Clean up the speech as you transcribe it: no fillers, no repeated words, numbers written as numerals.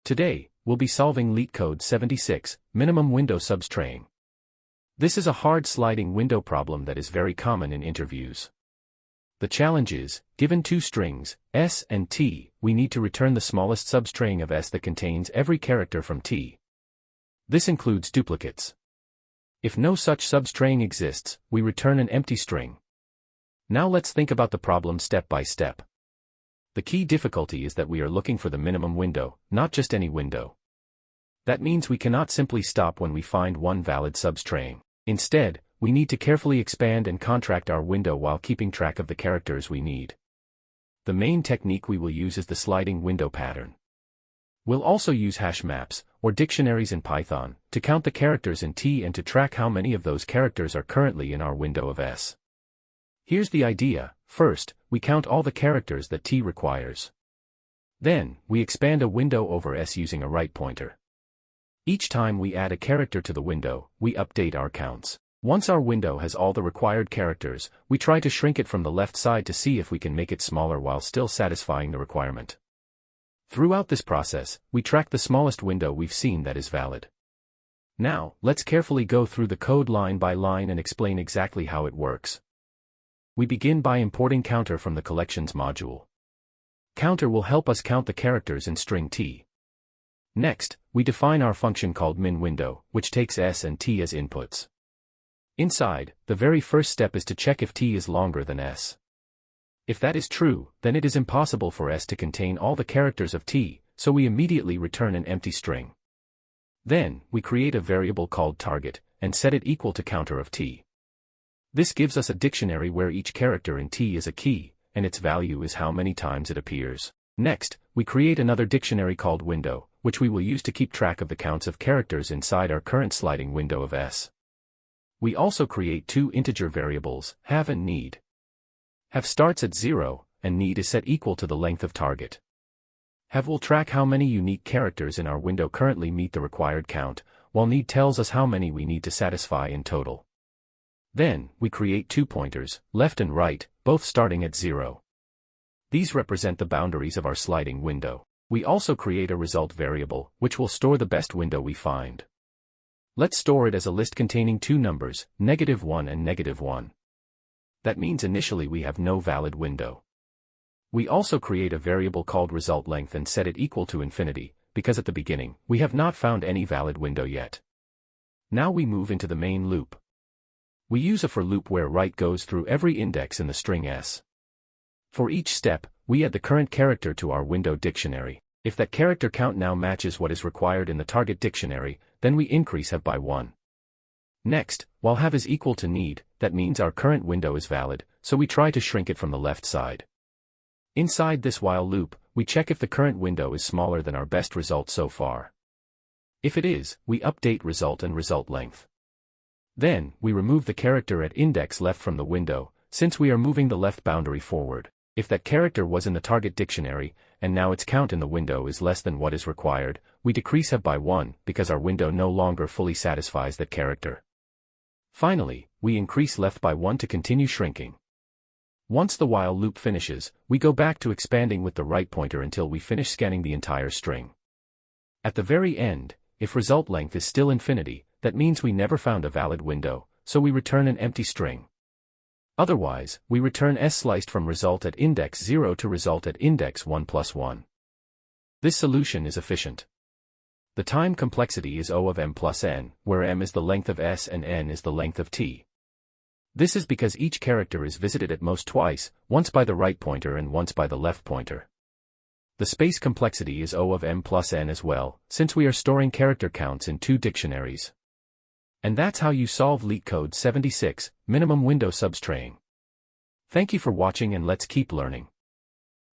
Today, we'll be solving LeetCode 76, minimum window substring. This is a hard sliding window problem that is very common in interviews. The challenge is, given two strings, s and t, we need to return the smallest substring of s that contains every character from t. This includes duplicates. If no such substring exists, we return an empty string. Now let's think about the problem step by step. The key difficulty is that we are looking for the minimum window, not just any window. That means we cannot simply stop when we find one valid substring. Instead, we need to carefully expand and contract our window while keeping track of the characters we need. The main technique we will use is the sliding window pattern. We'll also use hash maps, or dictionaries in Python, to count the characters in T and to track how many of those characters are currently in our window of S. Here's the idea. First, we count all the characters that T requires. Then, we expand a window over S using a right pointer. Each time we add a character to the window, we update our counts. Once our window has all the required characters, we try to shrink it from the left side to see if we can make it smaller while still satisfying the requirement. Throughout this process, we track the smallest window we've seen that is valid. Now, let's carefully go through the code line by line and explain exactly how it works. We begin by importing counter from the collections module. Counter will help us count the characters in string T. Next, we define our function called minWindow, which takes S and T as inputs. Inside, the very first step is to check if T is longer than S. If that is true, then it is impossible for S to contain all the characters of T, so we immediately return an empty string. Then, we create a variable called target, and set it equal to counter of T. This gives us a dictionary where each character in T is a key, and its value is how many times it appears. Next, we create another dictionary called window, which we will use to keep track of the counts of characters inside our current sliding window of S. We also create two integer variables, have and need. Have starts at 0, and need is set equal to the length of target. Have will track how many unique characters in our window currently meet the required count, while need tells us how many we need to satisfy in total. Then, we create two pointers, left and right, both starting at 0. These represent the boundaries of our sliding window. We also create a result variable, which will store the best window we find. Let's store it as a list containing two numbers, -1 and -1. That means initially we have no valid window. We also create a variable called result length and set it equal to infinity, because at the beginning, we have not found any valid window yet. Now we move into the main loop. We use a for loop where right goes through every index in the string S. For each step, we add the current character to our window dictionary. If that character count now matches what is required in the target dictionary, then we increase have by 1. Next, while have is equal to need, that means our current window is valid, so we try to shrink it from the left side. Inside this while loop, we check if the current window is smaller than our best result so far. If it is, we update result and result length. Then, we remove the character at index left from the window, since we are moving the left boundary forward. If that character was in the target dictionary, and now its count in the window is less than what is required, we decrease have by 1, because our window no longer fully satisfies that character. Finally, we increase left by 1 to continue shrinking. Once the while loop finishes, we go back to expanding with the right pointer until we finish scanning the entire string. At the very end, if result length is still infinity, that means we never found a valid window, so we return an empty string. Otherwise, we return S sliced from result at index 0 to result at index 1 plus 1. This solution is efficient. The time complexity is O of m plus n, where m is the length of S and n is the length of T. This is because each character is visited at most twice, once by the right pointer and once by the left pointer. The space complexity is O of m plus n as well, since we are storing character counts in two dictionaries. And that's how you solve LeetCode 76, minimum window substring. Thank you for watching and let's keep learning.